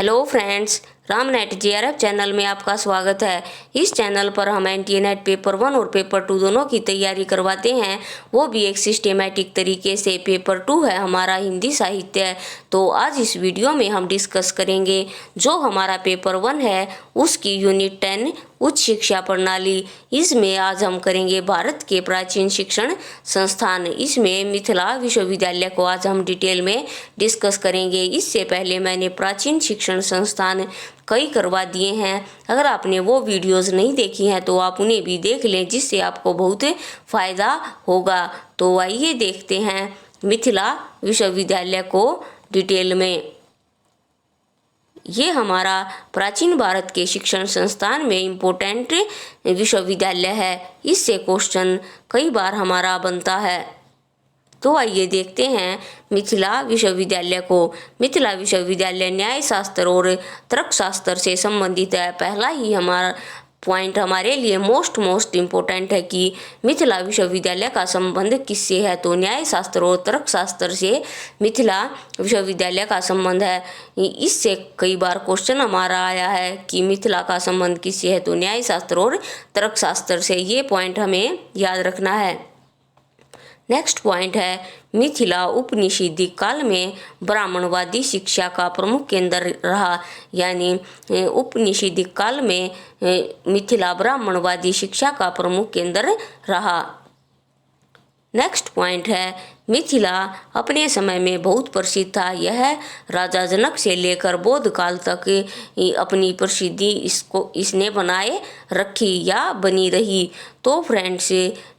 Hello friends, Ram net JRF channel में आपका स्वागत है। इस चैनल पर हम NTA नेट पेपर 1 और पेपर 2 दोनों की तैयारी करवाते हैं, वो भी एक सिस्टेमेटिक तरीके से। पेपर 2 है हमारा हिंदी साहित्य। तो आज इस वीडियो में हम डिस्कस करेंगे जो हमारा पेपर 1 है उसकी यूनिट 10 उच्च शिक्षा प्रणाली। इसमें आज हम करेंगे भारत के प्राचीन शिक्षण संस्थान। इसमें मिथिला विश्वविद्यालय को आज हम डिटेल में डिस्कस करेंगे। इससे पहले मैंने प्राचीन शिक्षण संस्थान कई करवा दिए हैं। अगर आपने वो वीडियोस नहीं देखी हैं तो आप उन्हें भी देख लें, जिससे आपको बहुत फ़ायदा होगा। तो आइए देखते हैं मिथिला विश्वविद्यालय को डिटेल में। ये हमारा प्राचीन भारत के शिक्षण संस्थान में इम्पोर्टेंट विश्वविद्यालय है। इससे क्वेश्चन कई बार हमारा बनता है। तो आइए देखते हैं मिथिला विश्वविद्यालय को। मिथिला विश्वविद्यालय न्याय शास्त्र और तर्कशास्त्र से संबंधित है। पहला ही हमारा पॉइंट हमारे लिए मोस्ट इम्पोर्टेंट है कि मिथिला विश्वविद्यालय का संबंध किससे है। तो न्याय शास्त्र और तर्कशास्त्र से मिथिला विश्वविद्यालय का संबंध है। इससे कई बार क्वेश्चन हमारा आया है कि मिथिला का संबंध किससे है। तो न्याय शास्त्र और तर्कशास्त्र से। ये पॉइंट हमें याद रखना है। नेक्स्ट पॉइंट है मिथिला उपनिषदिक काल में ब्राह्मणवादी शिक्षा का प्रमुख केंद्र रहा। यानी उपनिषदिक काल में मिथिला ब्राह्मणवादी शिक्षा का प्रमुख केंद्र रहा। नेक्स्ट पॉइंट है मिथिला अपने समय में बहुत प्रसिद्ध था। यह राजा जनक से लेकर बौद्ध काल तक अपनी प्रसिद्धि इसने बनाए रखी या बनी रही। तो फ्रेंड्स,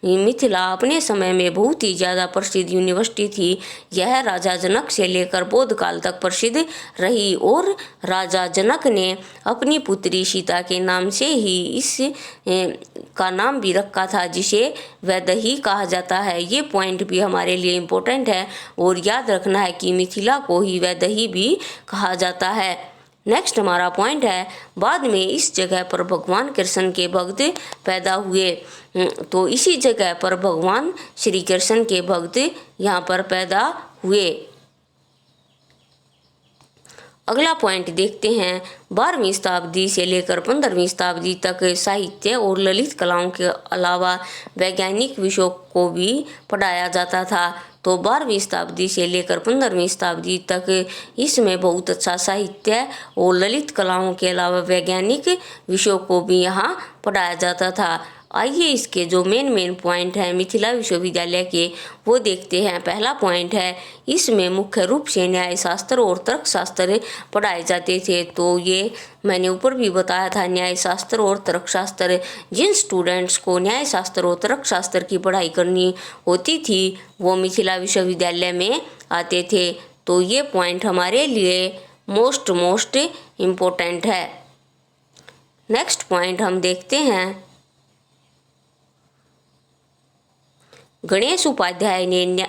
मिथिला अपने समय में बहुत ही ज़्यादा प्रसिद्ध यूनिवर्सिटी थी। यह राजा जनक से लेकर बौद्ध काल तक प्रसिद्ध रही और राजा जनक ने अपनी पुत्री सीता के नाम से ही इस का नाम भी रखा था, जिसे वैदेही कहा जाता है। ये पॉइंट भी हमारे लिए इम्पोर्टेंट है और याद रखना है कि मिथिला को ही वैदेही भी कहा जाता है। नेक्स्ट हमारा पॉइंट है बाद में इस जगह पर भगवान कृष्ण के भक्त पैदा हुए। तो इसी जगह पर भगवान श्री कृष्ण के भक्त यहाँ पर पैदा हुए। अगला पॉइंट देखते हैं 12वीं शताब्दी से लेकर 15वीं शताब्दी तक साहित्य और ललित कलाओं के अलावा वैज्ञानिक विषयों को भी पढ़ाया जाता था। तो 12वीं शताब्दी से लेकर 15वीं शताब्दी तक इसमें बहुत अच्छा साहित्य और ललित कलाओं के अलावा वैज्ञानिक विषयों को भी यहाँ पढ़ाया जाता था। आइए इसके जो मेन पॉइंट हैं मिथिला विश्वविद्यालय के वो देखते हैं। पहला पॉइंट है इसमें मुख्य रूप से न्याय शास्त्र और तर्कशास्त्र पढ़ाए जाते थे। तो ये मैंने ऊपर भी बताया था, न्याय शास्त्र और तर्कशास्त्र। जिन स्टूडेंट्स को न्याय शास्त्र और तर्कशास्त्र की पढ़ाई करनी होती थी वो मिथिला विश्वविद्यालय में आते थे। तो ये पॉइंट हमारे लिए मोस्ट इम्पोर्टेंट है। नेक्स्ट पॉइंट हम देखते हैं गणेश उपाध्याय ने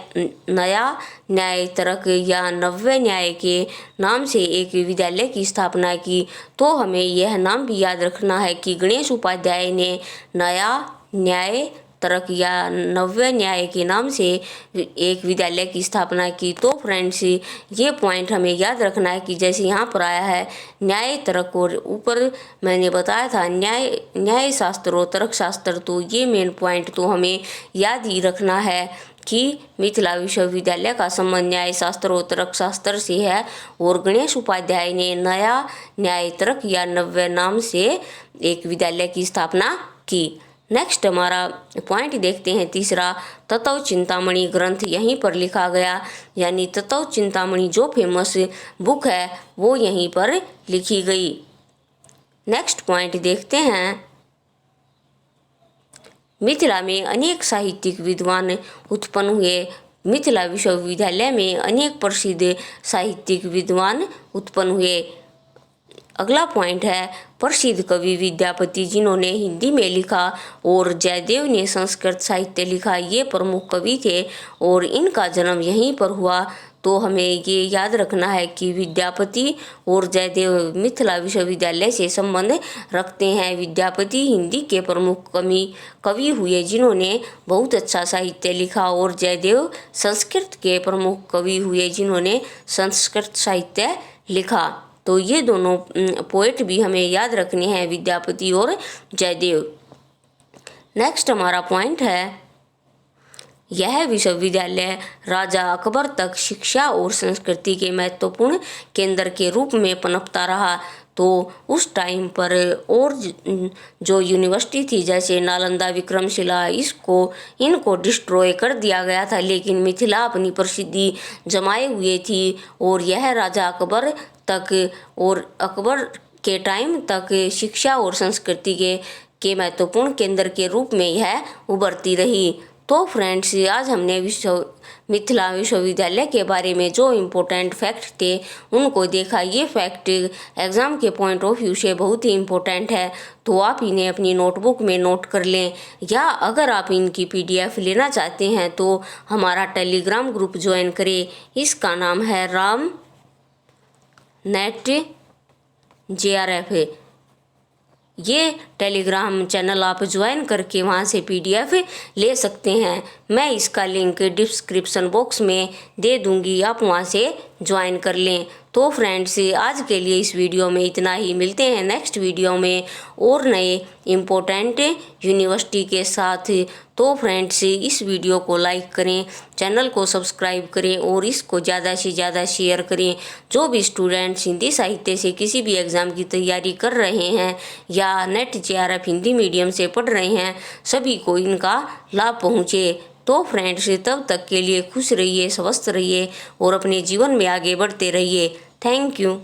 नया न्याय तर्क या नव्य न्याय के नाम से एक विद्यालय की स्थापना की। तो हमें यह नाम भी याद रखना है कि गणेश उपाध्याय ने नया न्याय तर्क या नव्य न्याय के नाम से एक विद्यालय की स्थापना की। तो फ्रेंड्स, ये पॉइंट हमें याद रखना है कि जैसे यहाँ पर आया है न्याय तर्क और ऊपर मैंने बताया था न्याय शास्त्र और तर्क शास्त्र। तो ये मेन पॉइंट तो हमें याद ही रखना है कि मिथिला विश्वविद्यालय का संबंध न्याय शास्त्र और तर्क शास्त्र से है और गणेश उपाध्याय ने नया न्याय तर्क या नव्य नाम से एक विद्यालय की स्थापना की। नेक्स्ट हमारा पॉइंट देखते हैं तीसरा, तत्व चिंतामणि ग्रंथ यहीं पर लिखा गया। यानी तत्व चिंतामणि जो फेमस बुक है वो यहीं पर लिखी गई। नेक्स्ट पॉइंट देखते हैं मिथिला में अनेक साहित्यिक विद्वान उत्पन्न हुए। मिथिला विश्वविद्यालय में अनेक प्रसिद्ध साहित्यिक विद्वान उत्पन्न हुए। अगला पॉइंट है प्रसिद्ध कवि विद्यापति जिन्होंने हिंदी में लिखा और जयदेव ने संस्कृत साहित्य लिखा। ये प्रमुख कवि थे और इनका जन्म यहीं पर हुआ। तो हमें ये याद रखना है कि विद्यापति और जयदेव मिथिला विश्वविद्यालय से संबंध रखते हैं। विद्यापति हिंदी के प्रमुख कवि हुए जिन्होंने बहुत अच्छा साहित्य लिखा और जयदेव संस्कृत के प्रमुख कवि हुए जिन्होंने संस्कृत साहित्य लिखा। तो ये दोनों पोएट भी हमें याद रखने हैं, विद्यापति और जयदेव। नेक्स्ट हमारा पॉइंट है, यह विश्वविद्यालय राजा अकबर तक शिक्षा और संस्कृति के महत्वपूर्ण केंद्र के रूप में पनपता रहा। तो उस टाइम पर और जो यूनिवर्सिटी थी जैसे नालंदा, विक्रमशिला, इनको डिस्ट्रॉय कर दिया गया था, लेकिन मिथिला अपनी प्रसिद्धि जमाए हुए थी और यह राजा अकबर तक और अकबर के टाइम तक शिक्षा और संस्कृति के महत्वपूर्ण केंद्र के रूप में यह उभरती रही। तो फ्रेंड्स, आज हमने मिथिला विश्वविद्यालय के बारे में जो इम्पोर्टेंट फैक्ट थे उनको देखा। ये फैक्ट एग्ज़ाम के पॉइंट ऑफ व्यू से बहुत ही इम्पोर्टेंट है, तो आप इन्हें अपनी नोटबुक में नोट कर लें, या अगर आप इनकी PDF लेना चाहते हैं तो हमारा टेलीग्राम ग्रुप ज्वाइन करें। इसका नाम है राम नेट JRF। ये टेलीग्राम चैनल आप ज्वाइन करके वहाँ से PDF ले सकते हैं। मैं इसका लिंक डिस्क्रिप्शन बॉक्स में दे दूँगी, आप वहाँ से ज्वाइन कर लें। तो फ्रेंड्स, आज के लिए इस वीडियो में इतना ही। मिलते हैं नेक्स्ट वीडियो में और नए इम्पोर्टेंट यूनिवर्सिटी के साथ। तो फ्रेंड्स, इस वीडियो को लाइक करें, चैनल को सब्सक्राइब करें और इसको ज़्यादा से ज़्यादा शेयर करें। जो भी स्टूडेंट्स हिंदी साहित्य से किसी भी एग्ज़ाम की तैयारी कर रहे हैं या नेट JRF हिंदी मीडियम से पढ़ रहे हैं, सभी को इनका लाभ पहुँचे। तो फ्रेंड्स, तब तक के लिए खुश रहिए, स्वस्थ रहिए और अपने जीवन में आगे बढ़ते रहिए। Thank you.